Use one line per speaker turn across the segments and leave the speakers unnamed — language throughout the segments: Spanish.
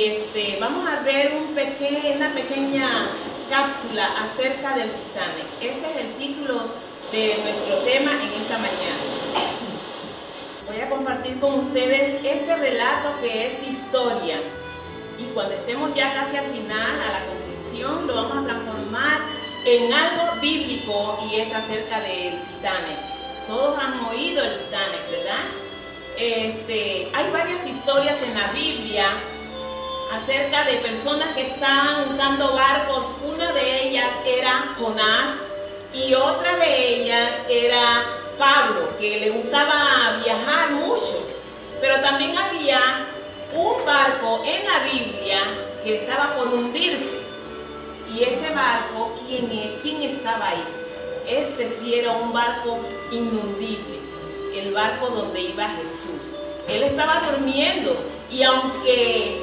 y vamos a ver una pequeña cápsula acerca del Titanic. Ese es el título de nuestro tema en esta mañana. Voy a compartir con ustedes este relato que es historia, y cuando estemos ya casi al final, a la conclusión, lo vamos a transformar en algo bíblico, y es acerca del Titanic. Todos han oído el Titanic, ¿verdad? Hay varias historias en la Biblia acerca de personas que estaban usando barcos. Una de ellas era Jonás y otra de ellas era Pablo, que le gustaba viajar mucho. Pero también había un barco en la Biblia que estaba por hundirse. Y ese barco, ¿quién estaba ahí? Ese sí era un barco inundible, el barco donde iba Jesús. Él estaba durmiendo, y aunque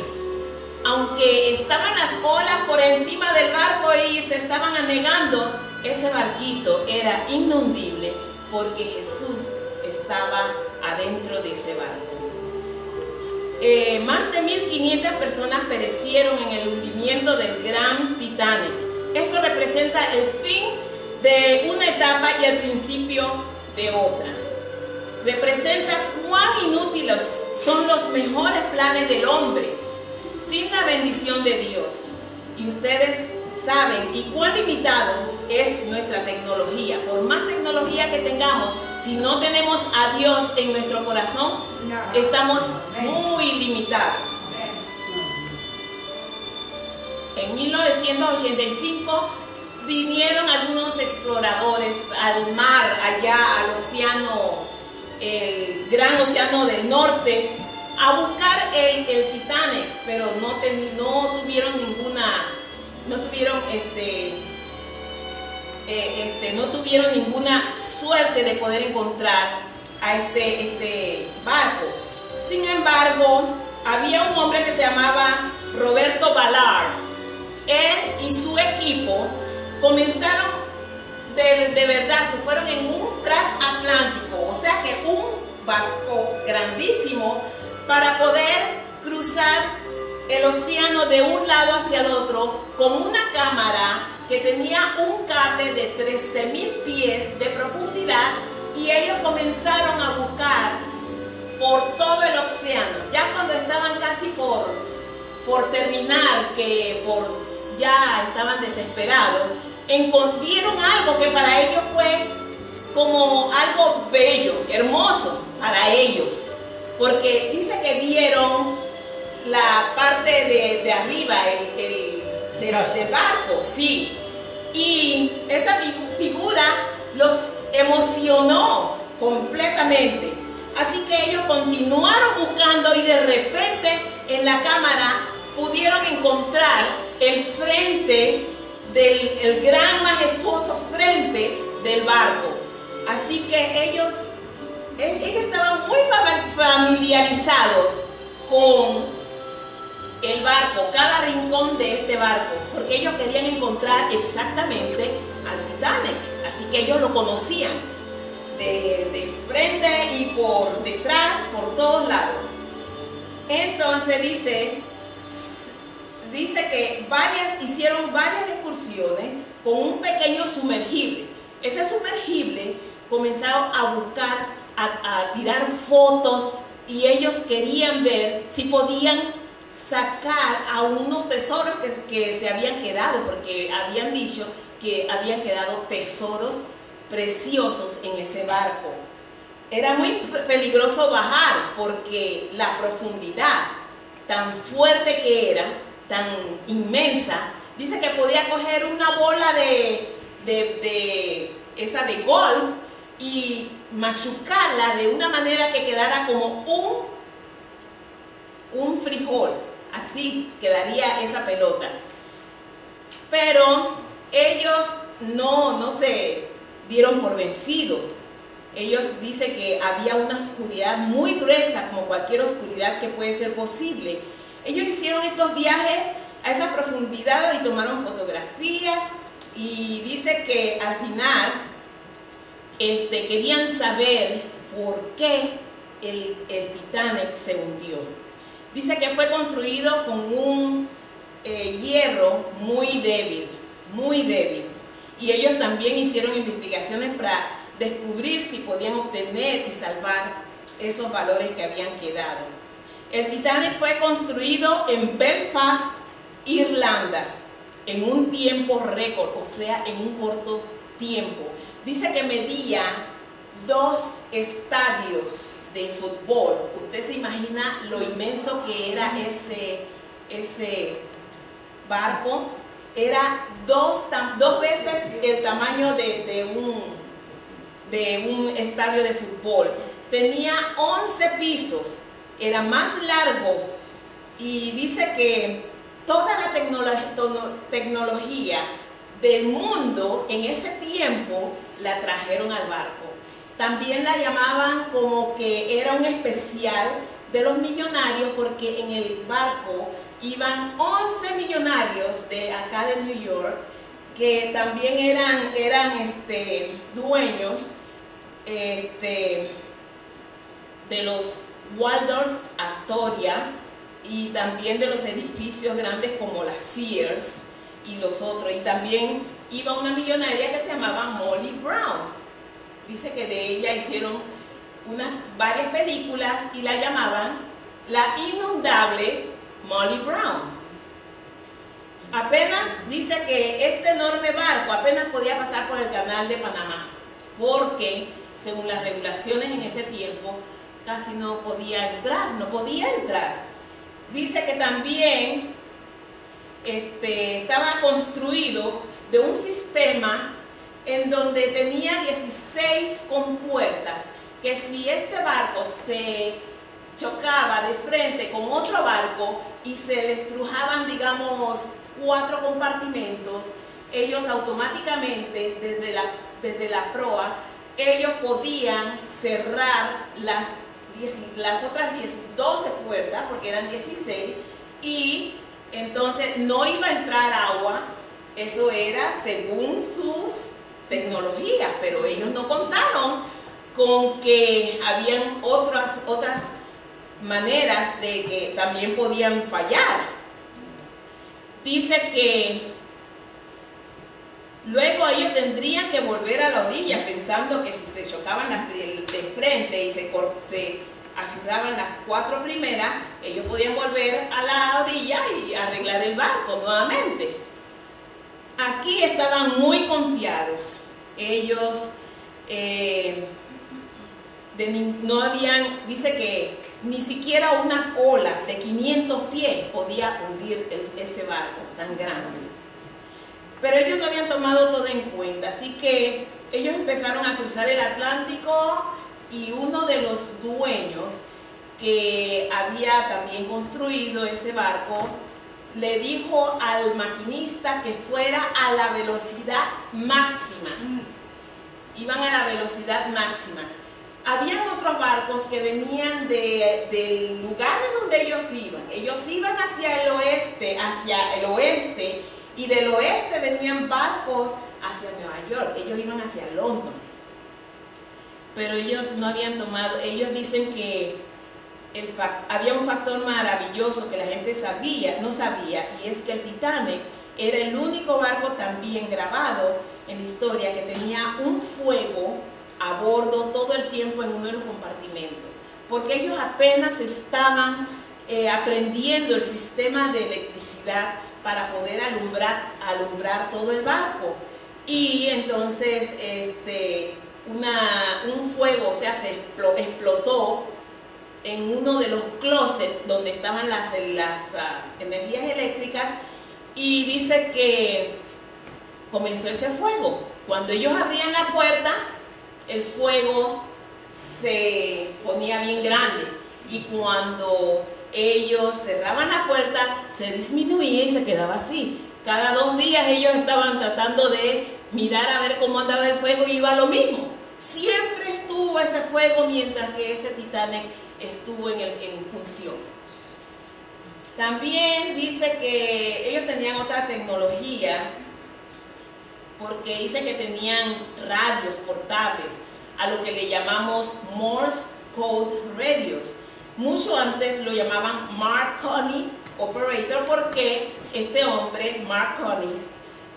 estaban las olas por encima del barco y se estaban anegando, ese barquito era inundible porque Jesús estaba adentro de ese barco. Más de 1500 personas perecieron en el hundimiento del gran Titanic. Esto representa el fin de una etapa y el principio de otra. Representa cuán inútiles son los mejores planes del hombre sin la bendición de Dios. Y ustedes saben y cuán limitado es nuestra tecnología. Por más tecnología que tengamos, si no tenemos a Dios en nuestro corazón, estamos muy limitados. En 1985 vinieron algunos exploradores al mar, allá al océano, el gran océano del norte, a buscar el Titanic, pero no tuvieron ninguna suerte de poder encontrar a este barco. Sin embargo, había un hombre que se llamaba Roberto Ballard. Él y su equipo comenzaron de verdad, se fueron en un transatlántico, o sea que un barco grandísimo, para poder cruzar el océano de un lado hacia el otro con una cámara que tenía un cable de 13,000 pies de profundidad, y ellos comenzaron a buscar por todo el océano. Ya cuando estaban casi por terminar, ya estaban desesperados, encontraron algo que para ellos fue como algo bello, hermoso para ellos, porque dice que vieron la parte de arriba, del barco, sí, y esa figura los emocionó completamente. Así que ellos continuaron buscando, y de repente en la cámara pudieron encontrar el frente el gran majestuoso frente del barco. Así que ellos estaban muy familiarizados con el barco, cada rincón de este barco, porque ellos querían encontrar exactamente al Titanic. Así que ellos lo conocían de frente y por detrás, por todos lados. Entonces dice que hicieron varias excursiones con un pequeño sumergible. Ese sumergible comenzaron a buscar, a tirar fotos, y ellos querían ver si podían sacar a unos tesoros que se habían quedado, porque habían dicho que habían quedado tesoros preciosos en ese barco. Era muy peligroso bajar, porque la profundidad tan fuerte que era, tan inmensa, dice que podía coger una bola de golf y machucarla de una manera que quedara como un frijol. Así quedaría esa pelota. Pero ellos no se dieron por vencidos. Ellos dicen que había una oscuridad muy gruesa, como cualquier oscuridad que puede ser posible. Ellos hicieron estos viajes a esa profundidad y tomaron fotografías, y dice que al final querían saber por qué el Titanic se hundió. Dice que fue construido con un hierro muy débil, muy débil. Y ellos también hicieron investigaciones para descubrir si podían obtener y salvar esos valores que habían quedado. El Titanic fue construido en Belfast, Irlanda, en un tiempo récord, o sea, en un corto tiempo. Dice que medía 2 estadios de fútbol. Usted se imagina lo inmenso que era ese barco. Era dos veces el tamaño de un estadio de fútbol. Tenía 11 pisos, era más largo, y dice que toda la tecnología del mundo en ese tiempo la trajeron al barco. También la llamaban como que era un especial de los millonarios, porque en el barco iban 11 millonarios de acá de New York, que también eran dueños de los Waldorf Astoria, y también de los edificios grandes como la Sears y los otros. Y también iba una millonaria que se llamaba Molly Brown. Dice que de ella hicieron varias películas y la llamaban la inundable Molly Brown. Apenas dice que este enorme barco apenas podía pasar por el canal de Panamá, porque según las regulaciones en ese tiempo casi no podía entrar. Dice que también estaba construido de un sistema en donde tenía 16 compuertas, que si este barco se chocaba de frente con otro barco y se le estrujaban, digamos, 4 compartimentos, ellos automáticamente desde la proa, ellos podían cerrar las otras 12 puertas, porque eran 16, y entonces no iba a entrar agua. Eso era según sus tecnologías, pero ellos no contaron con que habían otras maneras de que también podían fallar. Dice que luego ellos tendrían que volver a la orilla, pensando que si se chocaban de frente y se aseguraban las 4 primeras, ellos podían volver a la orilla y arreglar el barco nuevamente. Aquí estaban muy confiados. Ellos dice que ni siquiera una ola de 500 pies podía hundir ese barco tan grande. Pero ellos no habían tomado todo en cuenta, así que ellos empezaron a cruzar el Atlántico, y uno de los dueños que había también construido ese barco le dijo al maquinista que fuera a la velocidad máxima. Iban a la velocidad máxima. Habían otros barcos que venían del lugar en donde ellos iban. Ellos iban hacia el oeste, y del oeste venían barcos hacia Nueva York. Ellos iban hacia London. Pero ellos no habían tomado, ellos dicen que había un factor maravilloso que la gente no sabía, y es que el Titanic era el único barco también grabado en la historia que tenía un fuego a bordo todo el tiempo en uno de los compartimentos, porque ellos apenas estaban aprendiendo el sistema de electricidad para poder alumbrar todo el barco. Y entonces un fuego, o sea, se explotó en uno de los closets donde estaban las energías eléctricas, y dice que comenzó ese fuego. Cuando ellos abrían la puerta, el fuego se ponía bien grande, y cuando ellos cerraban la puerta se disminuía y se quedaba así. Cada 2 días ellos estaban tratando de mirar a ver cómo andaba el fuego, y iba lo mismo. Siempre estuvo ese fuego mientras que ese Titanic estuvo en función. También dice que ellos tenían otra tecnología, porque dice que tenían radios portables, a lo que le llamamos Morse Code radios. Mucho antes lo llamaban Marconi Operator porque este hombre, Marconi,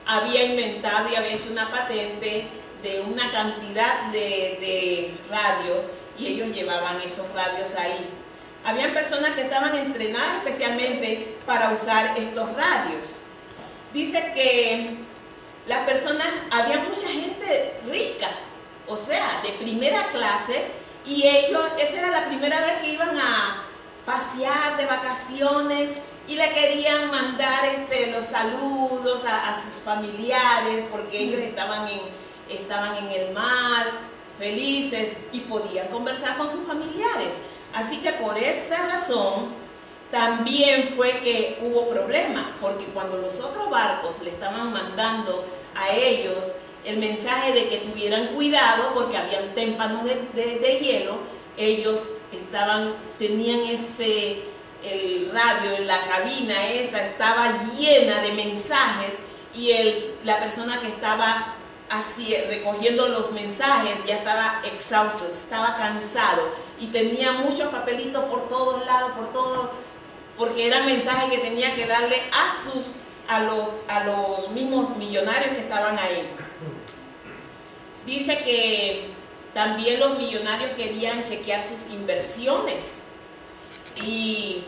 había inventado y había hecho una patente de una cantidad de radios y ellos llevaban esos radios ahí. Habían personas que estaban entrenadas especialmente para usar estos radios. Dice que las personas, había mucha gente rica, o sea, de primera clase, y ellos, esa era la primera vez que iban a pasear de vacaciones y le querían mandar los saludos a sus familiares porque ellos estaban en el mar, felices, y podían conversar con sus familiares. Así que por esa razón también fue que hubo problemas, porque cuando los otros barcos le estaban mandando a ellos el mensaje de que tuvieran cuidado porque habían témpanos de hielo, ellos tenían el radio en la cabina esa estaba llena de mensajes y la persona que estaba así recogiendo los mensajes ya estaba exhausto, estaba cansado y tenía muchos papelitos por todos lados, porque eran mensajes que tenía que darle a los mismos millonarios que estaban ahí. Dice que también los millonarios querían chequear sus inversiones y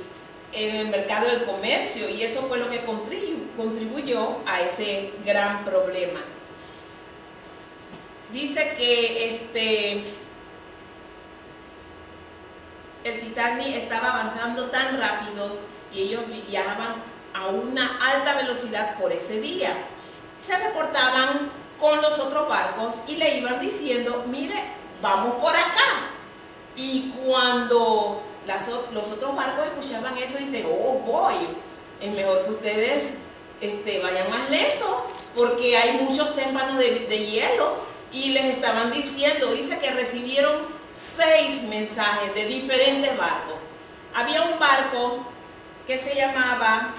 en el mercado del comercio, y eso fue lo que contribuyó a ese gran problema. Dice que el Titanic estaba avanzando tan rápido y ellos viajaban a una alta velocidad por ese día. Se reportaban con los otros barcos y le iban diciendo, mire, vamos por acá. Y cuando los otros barcos escuchaban eso, dicen, oh boy, es mejor que ustedes vayan más lento porque hay muchos témpanos de hielo. Y les estaban diciendo, dice que recibieron 6 mensajes de diferentes barcos. Había un barco que se llamaba,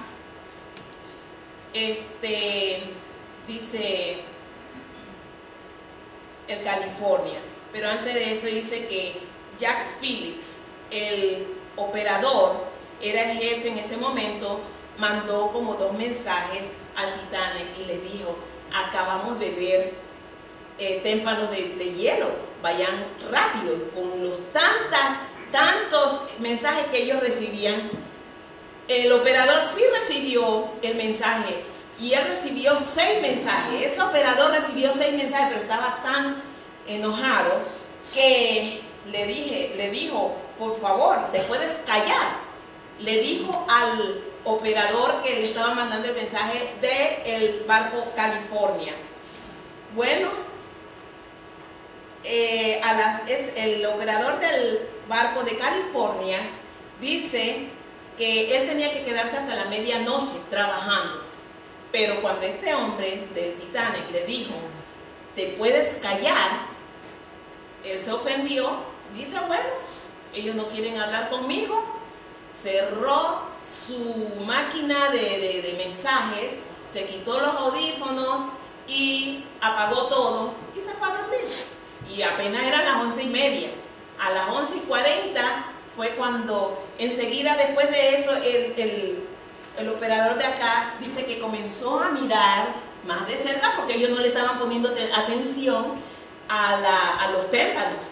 dice, el California, pero antes de eso dice que Jack Phillips, el operador, era el jefe en ese momento, mandó como 2 mensajes al Titanic y les dijo, acabamos de ver témpanos de hielo, vayan rápido. Con los tantos mensajes que ellos recibían, el operador sí recibió el mensaje y él recibió 6 mensajes. Ese operador recibió 6 mensajes, pero estaba tan enojado que le dijo, por favor, te puedes callar. Le dijo al operador que le estaba mandando el mensaje del barco California. Bueno, el operador del barco de California dice que él tenía que quedarse hasta la medianoche trabajando, pero cuando este hombre del Titanic le dijo, te puedes callar, él se ofendió, dice, bueno, ellos no quieren hablar conmigo, cerró su máquina de mensajes, se quitó los audífonos y apagó todo y se fue a dormir. Y apenas eran las 11:30. A las 11:40 fue cuando enseguida después de eso el operador de acá dice que comenzó a mirar más de cerca porque ellos no le estaban poniendo atención a los témpanos.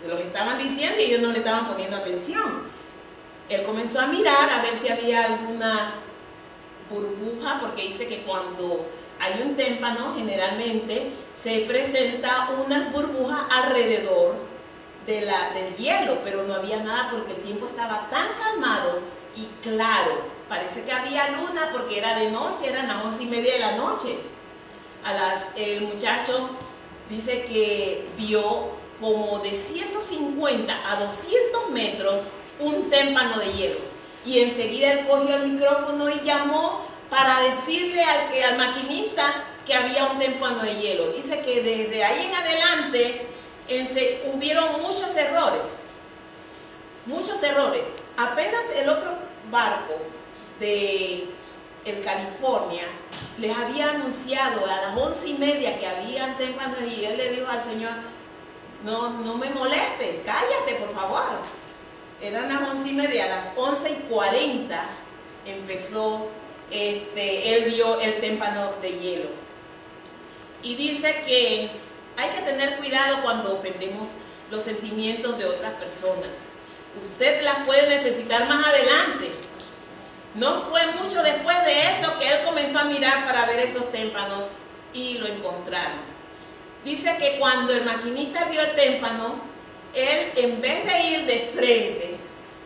Se los estaban diciendo y ellos no le estaban poniendo atención. Él comenzó a mirar a ver si había alguna burbuja, porque dice que cuando hay un témpano generalmente se presenta unas burbujas alrededor del hielo, pero no había nada porque el tiempo estaba tan calmado y claro. Parece que había luna porque era de noche, eran las 11:30 de la noche. El muchacho dice que vio como de 150 a 200 metros un témpano de hielo. Y enseguida él cogió el micrófono y llamó para decirle al maquinista que había un témpano de hielo. Dice que desde ahí en adelante hubieron muchos errores. Apenas el otro barco de el California les había anunciado a las 11:30 que habían témpanos y él le dijo al señor, no me moleste, cállate por favor. eran las 11:30, a las 11:40 empezó, él vio el témpano de hielo. Y dice que hay que tener cuidado cuando ofendemos los sentimientos de otras personas. Usted las puede necesitar más adelante. No fue mucho después de eso que él comenzó a mirar para ver esos témpanos y lo encontraron. Dice que cuando el maquinista vio el témpano, él, en vez de ir de frente,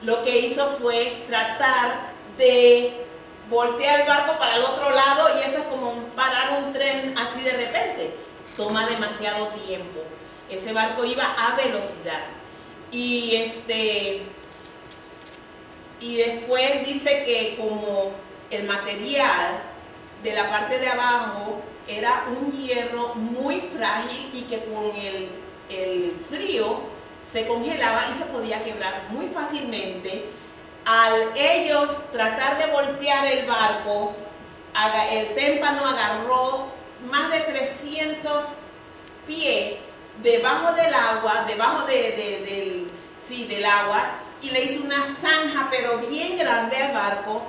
lo que hizo fue tratar de voltear el barco para el otro lado, y eso es como parar un tren así de repente. Toma demasiado tiempo. Ese barco iba a velocidad. Y después dice que como el material de la parte de abajo era un hierro muy frágil y que con el frío se congelaba y se podía quebrar muy fácilmente, al ellos tratar de voltear el barco, el témpano agarró más de 300 pies debajo del agua, debajo del agua, y le hizo una zanja pero bien grande al barco.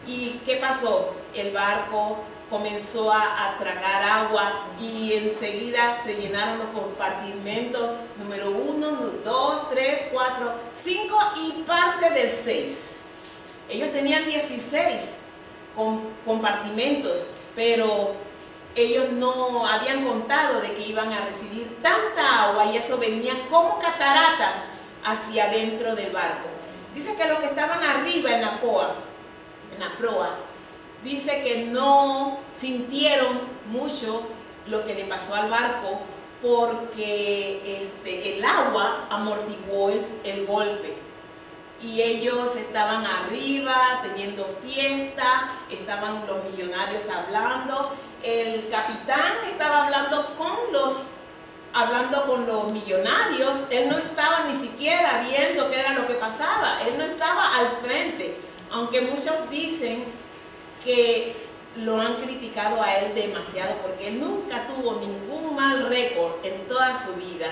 ¿Y qué pasó? El barco comenzó a tragar agua y enseguida se llenaron los compartimentos número 1, 2, 3, 4, 5 y parte del 6. Ellos tenían 16 compartimentos, pero ellos no habían contado de que iban a recibir tanta agua, y eso venían como cataratas hacia adentro del barco. Dice que los que estaban arriba en la proa, dice que no sintieron mucho lo que le pasó al barco, porque el agua amortiguó el golpe. Y ellos estaban arriba teniendo fiesta, estaban los millonarios hablando, el capitán estaba hablando con los millonarios. Él no estaba ni siquiera viendo qué era lo que pasaba, él no estaba al frente, aunque muchos dicen que lo han criticado a él demasiado, porque él nunca tuvo ningún mal récord en toda su vida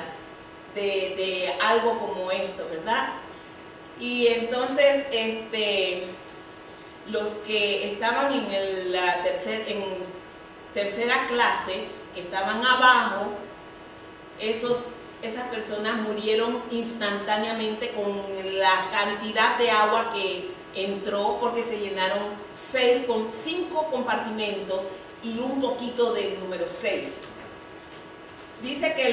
de algo como esto, ¿verdad? Y entonces los que estaban en tercera clase, que estaban abajo, esas personas murieron instantáneamente con la cantidad de agua que entró, porque se llenaron 5 compartimentos y un poquito del número 6. Dice que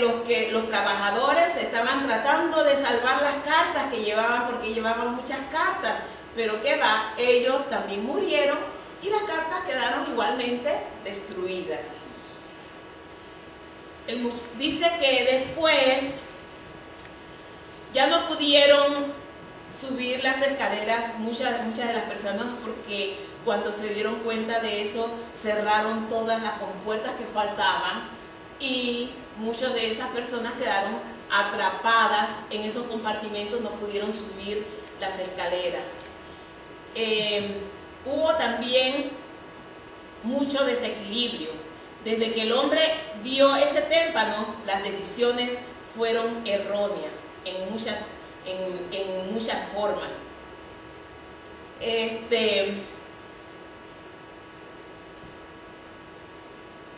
los trabajadores estaban tratando de salvar las cartas que llevaban, porque llevaban muchas cartas, pero ¿qué va? Ellos también murieron y las cartas quedaron igualmente destruidas. Dice que después ya no pudieron subir las escaleras muchas de las personas, porque cuando se dieron cuenta de eso cerraron todas las compuertas que faltaban, y muchas de esas personas quedaron atrapadas en esos compartimentos, no pudieron subir las escaleras. Hubo también mucho desequilibrio. Desde que el hombre vio ese témpano, las decisiones fueron erróneas en muchas formas.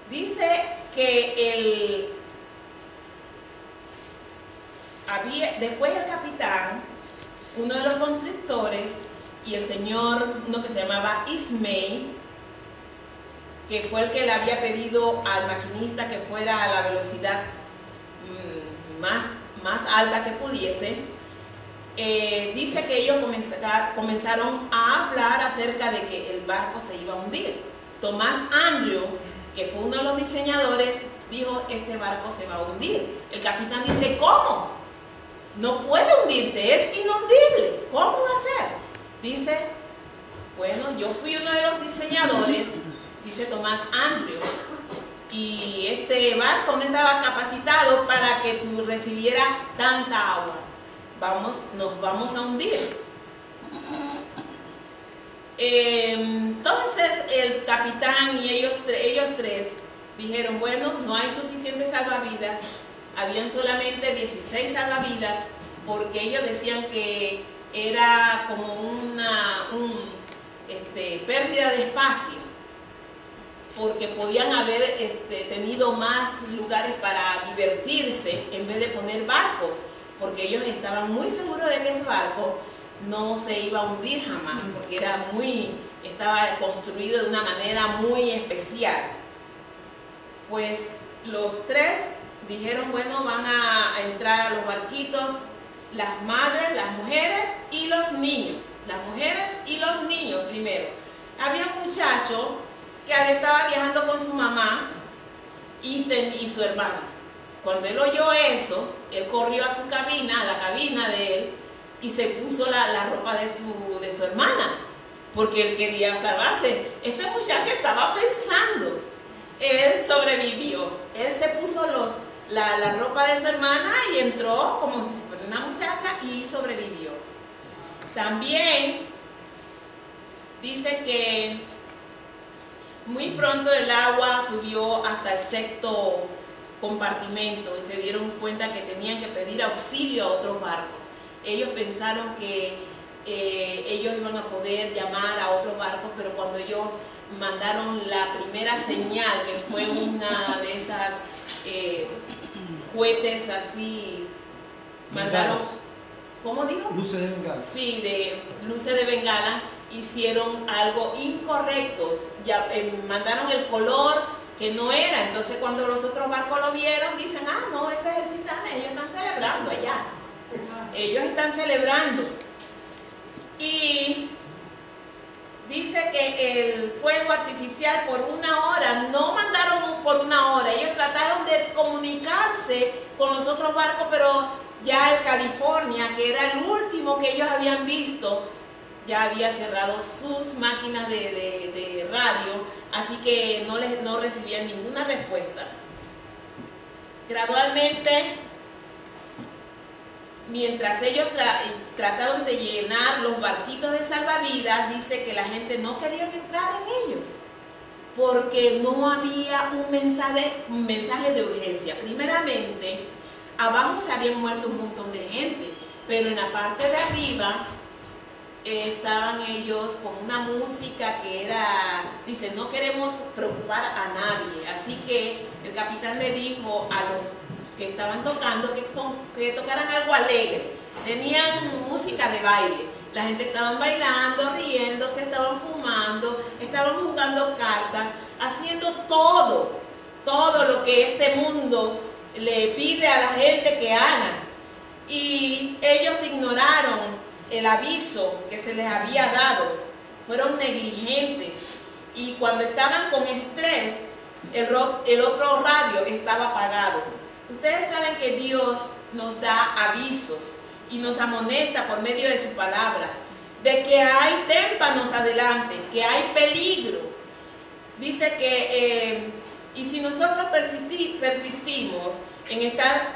Dice que después el capitán, uno de los constructores, y el señor, uno que se llamaba Ismay, que fue el que le había pedido al maquinista que fuera a la velocidad más alta que pudiese, dice que ellos comenzaron a hablar acerca de que el barco se iba a hundir. Tomás Andrew, que fue uno de los diseñadores, dijo: este barco se va a hundir. El capitán dice: ¿cómo? No puede hundirse, es inundible, ¿cómo va a ser? Dice: bueno, yo fui uno de los diseñadores, dice Tomás Andrew, y este barco no estaba capacitado para que tú recibiera tanta agua. Nos vamos a hundir. Entonces el capitán y ellos tres dijeron: bueno, no hay suficientes salvavidas. Habían solamente 16 salvavidas, porque ellos decían que era como pérdida de espacio, porque podían haber tenido más lugares para divertirse en vez de poner barcos, porque ellos estaban muy seguros de que ese barco no se iba a hundir jamás, porque estaba construido de una manera muy especial. Pues los tres dijeron, bueno, van a entrar a los barquitos, las madres, las mujeres y los niños. Las mujeres y los niños primero. Había un muchacho que estaba viajando con su mamá y su hermana. Cuando él oyó eso, él corrió a su cabina, a la cabina de él, y se puso la ropa de su hermana, porque él quería salvarse. Este muchacho estaba pensando, él sobrevivió. Él se puso la ropa de su hermana y entró como si fuera una muchacha y sobrevivió. También dice que muy pronto el agua subió hasta el sexto compartimento y se dieron cuenta que tenían que pedir auxilio a otros barcos. Ellos pensaron que ellos iban a poder llamar a otros barcos, pero cuando ellos mandaron la primera señal, que fue una de esas cohetes así, mandaron, ¿cómo dijo?
Luces de bengala.
Sí, de luces de bengala, hicieron algo incorrecto, mandaron el color que no era. Entonces cuando los otros barcos lo vieron, dicen, ah, no, ese es el Titanic, ellos están celebrando allá. Ellos están celebrando. Y dice que el fuego artificial por una hora, no mandaron por una hora, ellos trataron de comunicarse con los otros barcos, pero ya el California, que era el último que ellos habían visto, ya había cerrado sus máquinas de radio, así que no recibían ninguna respuesta. Gradualmente, mientras ellos trataron de llenar los barquitos de salvavidas, dice que la gente no quería entrar en ellos, porque no había un mensaje de urgencia. Primeramente, abajo se habían muerto un montón de gente, pero en la parte de arriba estaban ellos con una música que era, dice, no queremos preocupar a nadie. Así que el capitán le dijo a los que estaban tocando que tocaran algo alegre. Tenían música de baile. La gente estaba bailando, riéndose, estaban fumando, estaban jugando cartas, haciendo todo lo que este mundo le pide a la gente que hagan. Y ellos ignoraron el aviso que se les había dado, fueron negligentes, y cuando estaban con estrés, el otro radio estaba apagado. Ustedes saben que Dios nos da avisos y nos amonesta por medio de su palabra, de que hay témpanos adelante, que hay peligro. Dice que, y si nosotros persistimos en estar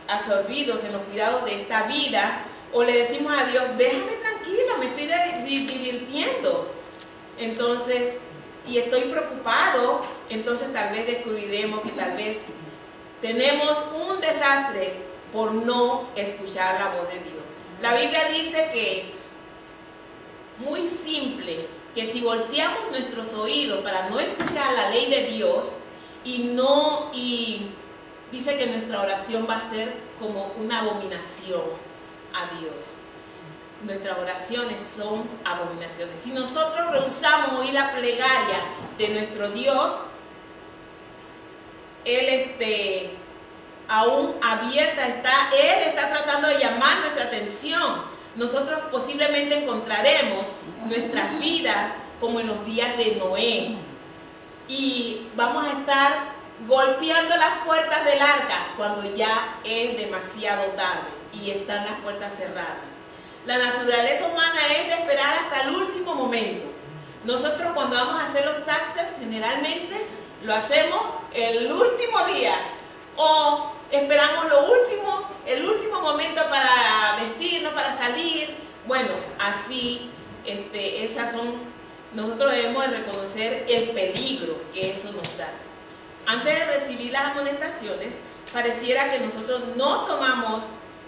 absorbidos en los cuidados de esta vida, o le decimos a Dios, déjame tranquilo, me estoy divirtiendo, entonces, y estoy preocupado, entonces tal vez descubriremos que tal vez tenemos un desastre por no escuchar la voz de Dios. La Biblia dice que, muy simple, que si volteamos nuestros oídos para no escuchar la ley de Dios, y dice que nuestra oración va a ser como una abominación a Dios. Nuestras oraciones son abominaciones. Si nosotros rehusamos oír la plegaria de nuestro Dios, Él aún abierta está, Él está tratando de llamar nuestra atención. Nosotros posiblemente encontraremos nuestras vidas como en los días de Noé, y vamos a estar golpeando las puertas del arca cuando ya es demasiado tarde y están las puertas cerradas. La naturaleza humana es de esperar hasta el último momento. Nosotros cuando vamos a hacer los taxes, generalmente lo hacemos el último día, o esperamos el último momento para vestirnos, para salir. Bueno, así, nosotros debemos de reconocer el peligro que eso nos da. Antes de recibir las amonestaciones, pareciera que nosotros no tomamos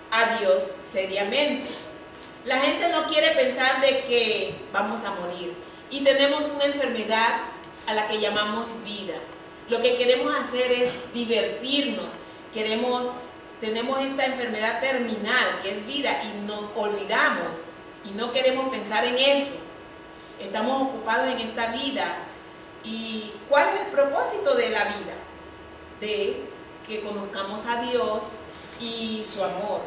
a Dios seriamente. La gente no quiere pensar de que vamos a morir y tenemos una enfermedad a la que llamamos vida. Lo que queremos hacer es divertirnos, tenemos esta enfermedad terminal que es vida y nos olvidamos y no queremos pensar en eso. Estamos ocupados en esta vida. ¿Y cuál es el propósito de la vida? De que conozcamos a Dios y su amor,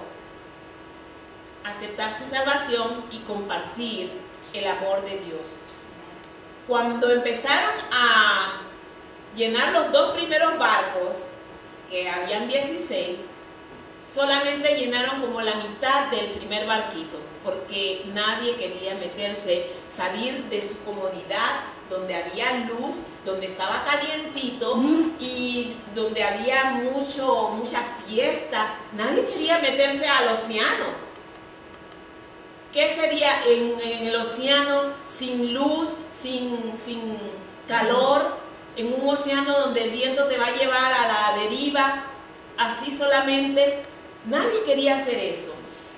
aceptar su salvación y compartir el amor de Dios. Cuando empezaron a llenar los 2 primeros barcos, que habían 16, solamente llenaron como la mitad del primer barquito, porque nadie quería meterse, salir de su comodidad, donde había luz, donde estaba calientito y donde había mucha fiesta. Nadie quería meterse al océano. ¿Qué sería en el océano sin luz, sin calor, en un océano donde el viento te va a llevar a la deriva, así solamente? Nadie quería hacer eso.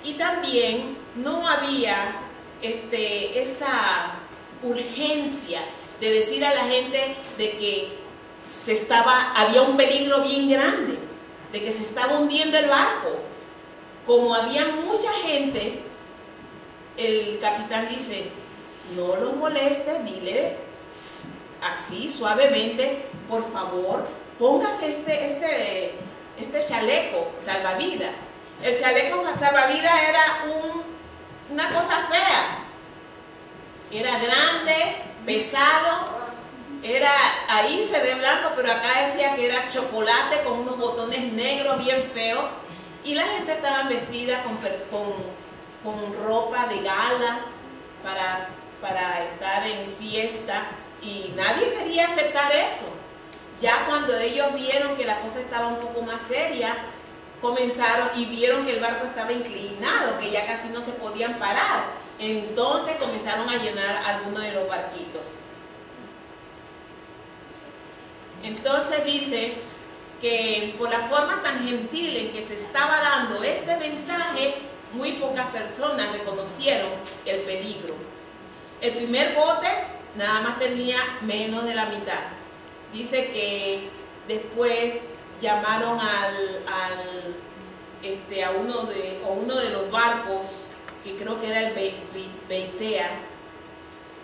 Y también no había esa urgencia de decir a la gente de que había un peligro bien grande, de que se estaba hundiendo el barco. Como había mucha gente, el capitán dice, no los moleste, dile así suavemente, por favor, póngase este chaleco salvavidas. El chaleco salvavidas era una cosa fea, era grande, pesado, ahí se ve blanco, pero acá decía que era chocolate con unos botones negros bien feos, y la gente estaba vestida con ropa de gala para estar en fiesta, y nadie quería aceptar eso. Ya cuando ellos vieron que la cosa estaba un poco más seria, comenzaron y vieron que el barco estaba inclinado, que ya casi no se podían parar. Entonces comenzaron a llenar algunos de los barquitos. Entonces dice que por la forma tan gentil en que se estaba dando este mensaje, muy pocas personas reconocieron el peligro. El primer bote nada más tenía menos de la mitad. Dice que después llamaron a uno de los barcos, que creo que era el Beitea,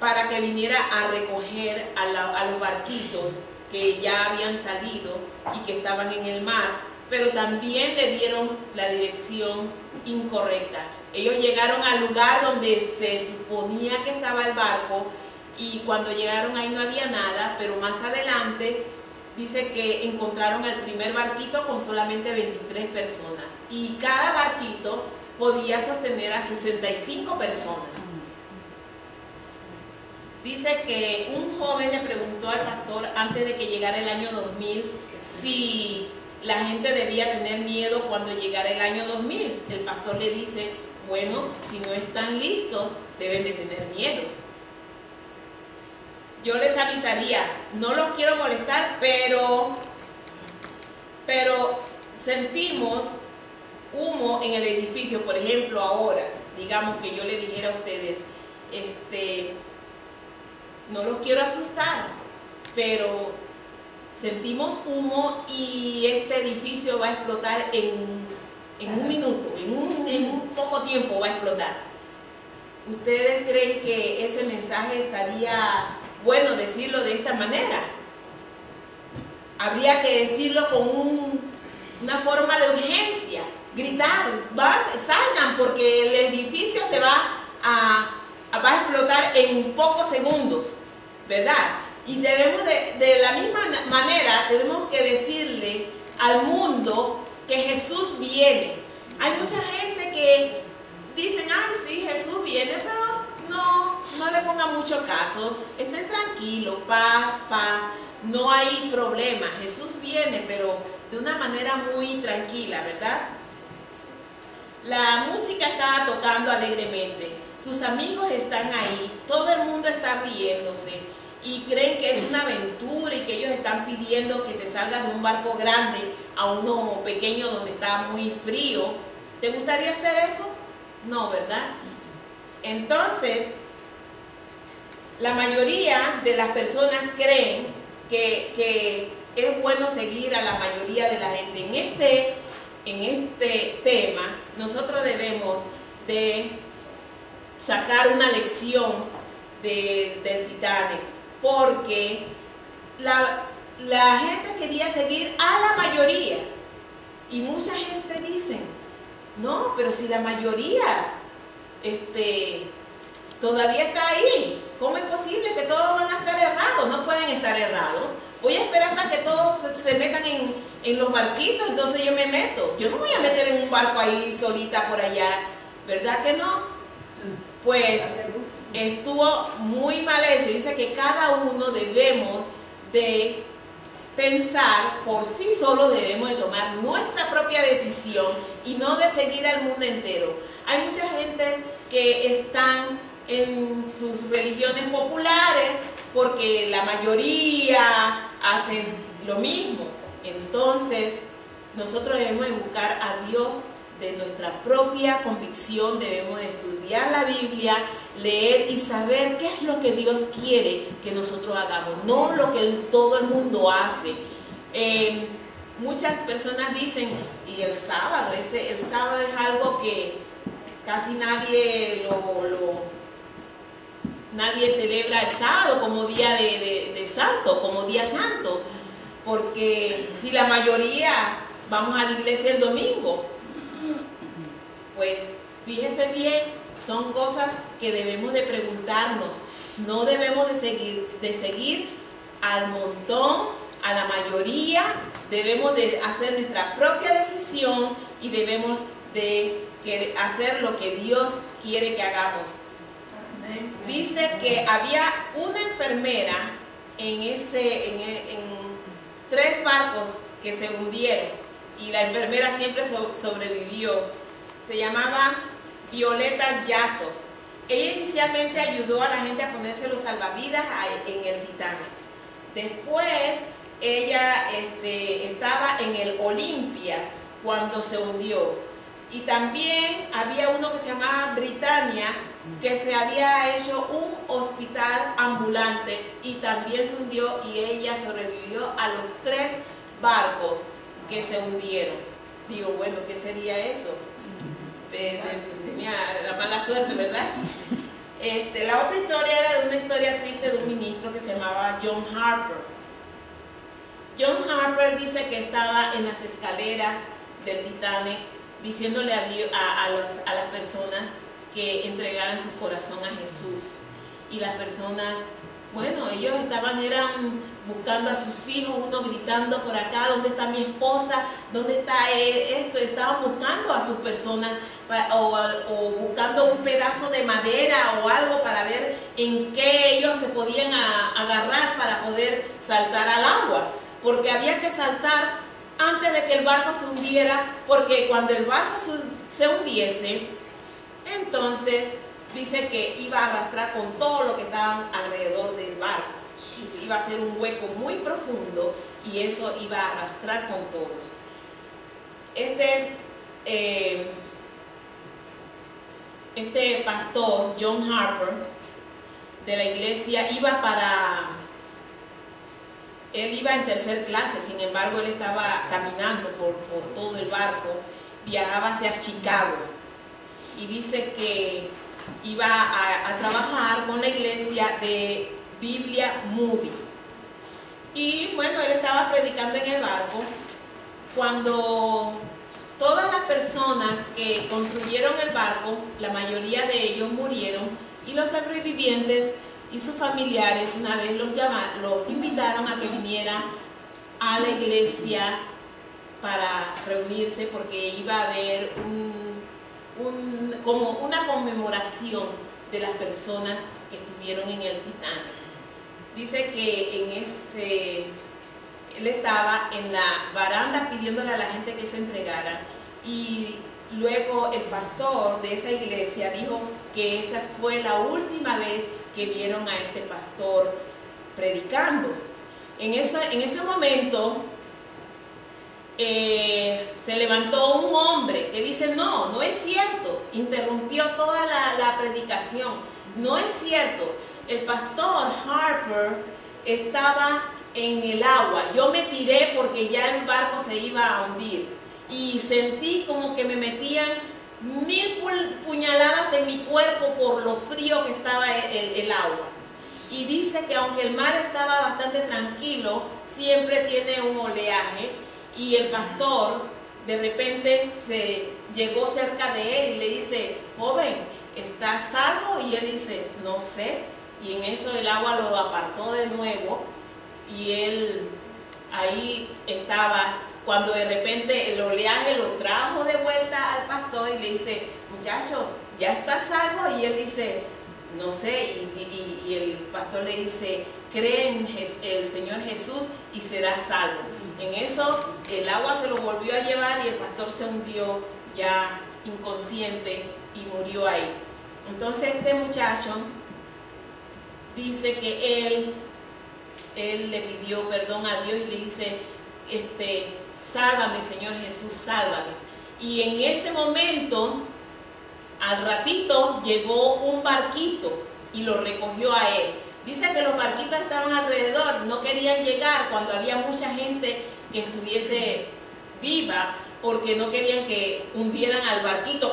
para que viniera a recoger a los barquitos que ya habían salido y que estaban en el mar, pero también le dieron la dirección incorrecta. Ellos llegaron al lugar donde se suponía que estaba el barco, y cuando llegaron ahí no había nada, pero más adelante dice que encontraron el primer barquito con solamente 23 personas, y cada barquito podía sostener a 65 personas. Dice que un joven le preguntó al pastor antes de que llegara el año 2000 si la gente debía tener miedo cuando llegara el año 2000. El pastor le dice, bueno, si no están listos, deben de tener miedo. Yo les avisaría, no los quiero molestar, pero sentimos humo en el edificio. Por ejemplo, ahora, digamos que yo le dijera a ustedes, no los quiero asustar, pero sentimos humo y este edificio va a explotar en un minuto, en un poco tiempo va a explotar. ¿Ustedes creen que ese mensaje estaría bueno decirlo de esta manera? Habría que decirlo con una forma de urgencia, gritar, salgan porque el edificio se va a explotar en pocos segundos, ¿verdad? Y debemos de la misma manera, tenemos que decirle al mundo que Jesús viene. Hay mucha gente que dicen, ay sí, Jesús viene, pero no le pongan mucho caso, estén tranquilos, paz, no hay problema. Jesús viene, pero de una manera muy tranquila, ¿verdad? La música estaba tocando alegremente, tus amigos están ahí, todo el mundo está riéndose y creen que es una aventura y que ellos están pidiendo que te salgas de un barco grande a uno pequeño donde está muy frío. ¿Te gustaría hacer eso? No, ¿verdad? Entonces, la mayoría de las personas creen que es bueno seguir a la mayoría de la gente. En este tema, nosotros debemos de sacar una lección del Titanic, porque la gente quería seguir a la mayoría, y mucha gente dice, no, pero si la mayoría todavía está ahí, ¿cómo es posible que todos van a estar errados? No pueden estar errados. Voy a esperar hasta que todos se metan en los barquitos, entonces yo me meto. Yo no voy a meter en un barco ahí solita por allá, ¿verdad que no? Pues estuvo muy mal hecho. Dice que cada uno debemos de pensar por sí solo, debemos de tomar nuestra propia decisión y no de seguir al mundo entero. Hay mucha gente que están en sus religiones populares porque la mayoría hacen lo mismo. Entonces, nosotros debemos de buscar a Dios de nuestra propia convicción, debemos de estudiar la Biblia, leer y saber qué es lo que Dios quiere que nosotros hagamos, no lo que todo el mundo hace. Muchas personas dicen, y el sábado es algo que casi nadie nadie celebra el sábado como día de santo, como día santo, porque si la mayoría vamos a la iglesia el domingo, pues fíjese bien, son cosas que debemos de preguntarnos. No debemos de seguir al montón, a la mayoría. Debemos de hacer nuestra propia decisión y debemos de hacer lo que Dios quiere que hagamos. Dice que había una enfermera en 3 barcos que se hundieron y la enfermera siempre sobrevivió. Se llamaba Violeta Yasso. Ella inicialmente ayudó a la gente a ponerse los salvavidas en el Titanic. Después ella estaba en el Olympia cuando se hundió. Y también había uno que se llamaba Britannia, que se había hecho un hospital ambulante y también se hundió, y ella sobrevivió a los 3 barcos que se hundieron. Digo, bueno, ¿qué sería eso? Tenía la mala suerte, ¿verdad? La otra historia era de una historia triste de un ministro que se llamaba John Harper. John Harper dice que estaba en las escaleras del Titanic diciéndole a las personas que entregaran su corazón a Jesús. Y las personas, bueno, ellos eran buscando a sus hijos, uno gritando por acá, ¿dónde está mi esposa? ¿Dónde está esto? Estaban buscando a sus personas o buscando un pedazo de madera o algo para ver en qué ellos se podían agarrar para poder saltar al agua. Porque había que saltar antes de que el barco se hundiera, porque cuando el barco se hundiese, entonces dice que iba a arrastrar con todo lo que estaban alrededor del barco. Iba a ser un hueco muy profundo y eso iba a arrastrar con todos. Este pastor, John Harper, de la iglesia, él iba en 3ª clase, sin embargo él estaba caminando por todo el barco, viajaba hacia Chicago y dice que iba a trabajar con la iglesia de Biblia Moody. Y bueno, él estaba predicando en el barco cuando todas las personas que construyeron el barco, la mayoría de ellos murieron, y los sobrevivientes y sus familiares una vez los invitaron a que vinieran a la iglesia para reunirse, porque iba a haber como una conmemoración de las personas que estuvieron en el Titanic. Dice que él estaba en la baranda pidiéndole a la gente que se entregara, y luego el pastor de esa iglesia dijo que esa fue la última vez que vieron a este pastor predicando. En ese momento se levantó un hombre que dice, no es cierto, interrumpió toda la predicación. No es cierto, el pastor Harper estaba en el agua. Yo me tiré porque ya el barco se iba a hundir y sentí como que me metían 1000 puñaladas en mi cuerpo por lo frío que estaba el agua. Y dice que aunque el mar estaba bastante tranquilo, siempre tiene un oleaje, y el pastor de repente se llegó cerca de él y le dice: joven, ¿estás salvo? Y él dice: no sé. Y en eso el agua lo apartó de nuevo y él ahí estaba, cuando de repente el oleaje lo trajo de vuelta al pastor y le dice: muchacho, ¿ya estás salvo? Y él dice: no sé. Y el pastor le dice: cree en el Señor Jesús y serás salvo. En eso el agua se lo volvió a llevar y el pastor se hundió ya inconsciente y murió ahí. Entonces este muchacho dice que él le pidió perdón a Dios y le dice: sálvame, Señor Jesús, sálvame. Y en ese momento, al ratito, llegó un barquito y lo recogió a él. Dice que los barquitos estaban alrededor, no querían llegar cuando había mucha gente que estuviese viva, porque no querían que hundieran al barquito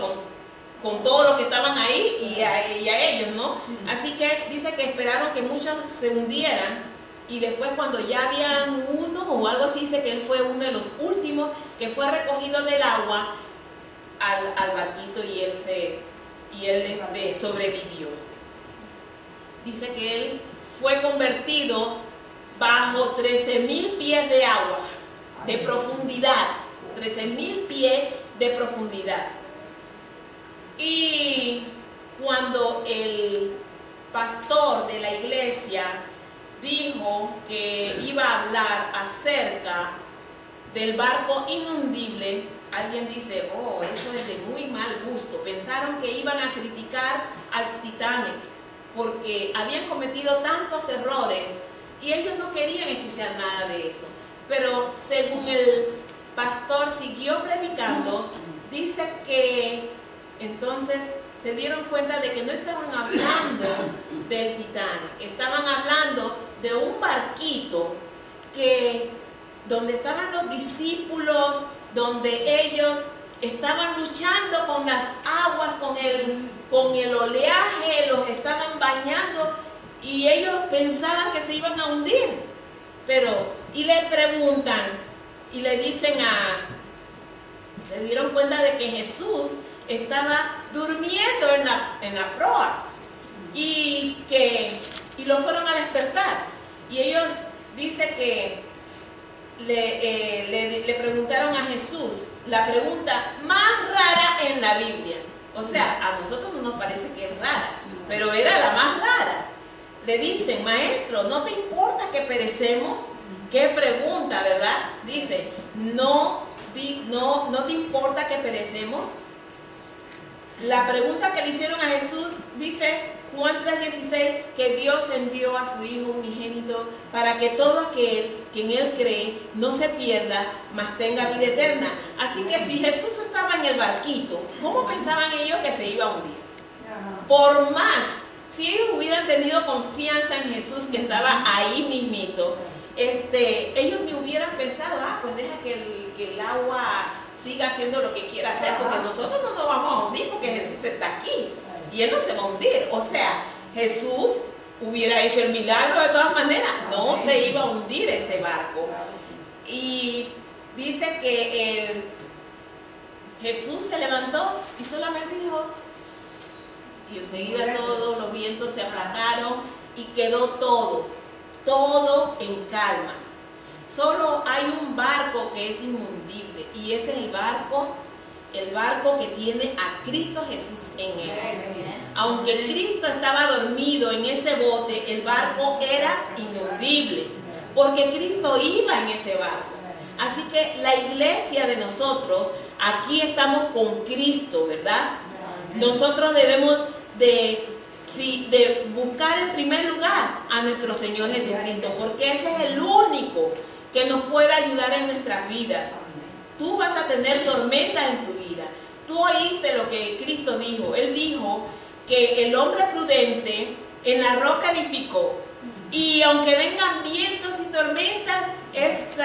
con todos los que estaban ahí y a ellos, ¿no? Así que dice que esperaron que muchos se hundieran, y después cuando ya habían uno o algo así, dice que él fue uno de los últimos que fue recogido del agua al barquito, y él sobrevivió. Dice que él fue convertido bajo 13.000 pies de agua, de profundidad, 13.000 pies de profundidad. Y cuando el pastor de la iglesia dijo que iba a hablar acerca del barco inundible, alguien dice: oh, eso es de muy mal gusto. Pensaron que iban a criticar al Titanic porque habían cometido tantos errores y ellos no querían escuchar nada de eso. Pero según el pastor siguió predicando, dice que entonces se dieron cuenta de que no estaban hablando del Titanic, estaban hablando de un barquito donde estaban los discípulos, donde ellos estaban luchando con las aguas, con el oleaje, los estaban bañando, y ellos pensaban que se iban a hundir. Y le preguntan y le dicen se dieron cuenta de que Jesús estaba durmiendo en la proa, y lo fueron a despertar, y ellos dicen que le preguntaron a Jesús la pregunta más rara en la Biblia. O sea, a nosotros no nos parece que es rara, pero era la más rara. Le dicen: maestro, ¿no te importa que perecemos? ¿Qué pregunta, verdad? Dice: ¿no te importa que perecemos? La pregunta que le hicieron a Jesús, dice Juan 3:16, que Dios envió a su Hijo unigénito para que todo aquel que en Él cree no se pierda, mas tenga vida eterna. Así que si Jesús estaba en el barquito, ¿cómo pensaban ellos que se iba a hundir? Por más, si ellos hubieran tenido confianza en Jesús, que estaba ahí mismito, ellos ni hubieran pensado: pues deja que el agua siga haciendo lo que quiera hacer, porque nosotros no nos vamos a hundir porque Jesús está aquí y Él no se va a hundir. O sea, Jesús hubiera hecho el milagro de todas maneras, no se iba a hundir ese barco. Y dice que Jesús se levantó y solamente dijo, y enseguida todos los vientos se aplacaron y quedó todo en calma. Solo hay un barco que es inundible, y ese es el barco que tiene a Cristo Jesús en él. Aunque Cristo estaba dormido en ese bote, el barco era inundible, porque Cristo iba en ese barco. Así que la iglesia de nosotros, aquí estamos con Cristo, ¿verdad? Nosotros debemos de buscar en primer lugar a nuestro Señor Jesucristo, porque ese es el único que nos puede ayudar en nuestras vidas. Tú vas a tener tormentas en tu vida, tú oíste lo que Cristo dijo. Él dijo que el hombre prudente en la roca edificó. Y aunque vengan vientos y tormentas, esa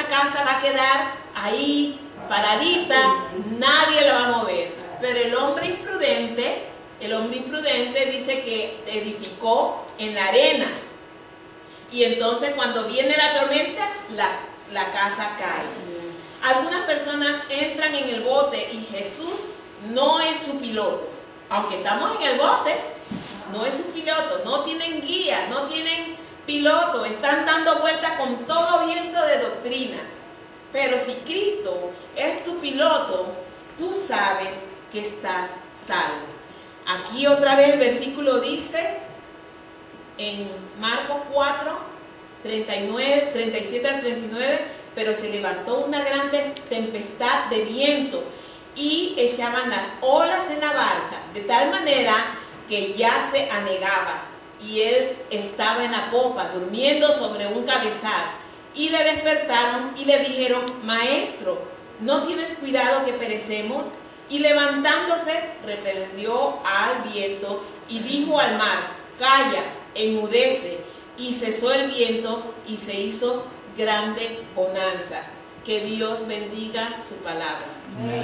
casa va a quedar ahí paradita, nadie la va a mover. Pero el hombre imprudente dice que edificó en la arena. Y entonces cuando viene la tormenta, la casa cae. Algunas personas entran en el bote y Jesús no es su piloto. Aunque estamos en el bote, no es su piloto. No tienen guía, no tienen piloto. Están dando vueltas con todo viento de doctrinas. Pero si Cristo es tu piloto, tú sabes que estás salvo. Aquí otra vez el versículo dice, en Marcos 4, 37 al 39, pero se levantó una gran tempestad de viento y echaban las olas en la barca, de tal manera que ya se anegaba, y él estaba en la popa, durmiendo sobre un cabezal. Y le despertaron y le dijeron: Maestro, ¿no tienes cuidado que perecemos? Y levantándose, reprendió al viento y dijo al mar: Calla, enmudece. Y cesó el viento y se hizo grande bonanza. Que Dios bendiga su palabra. Amén.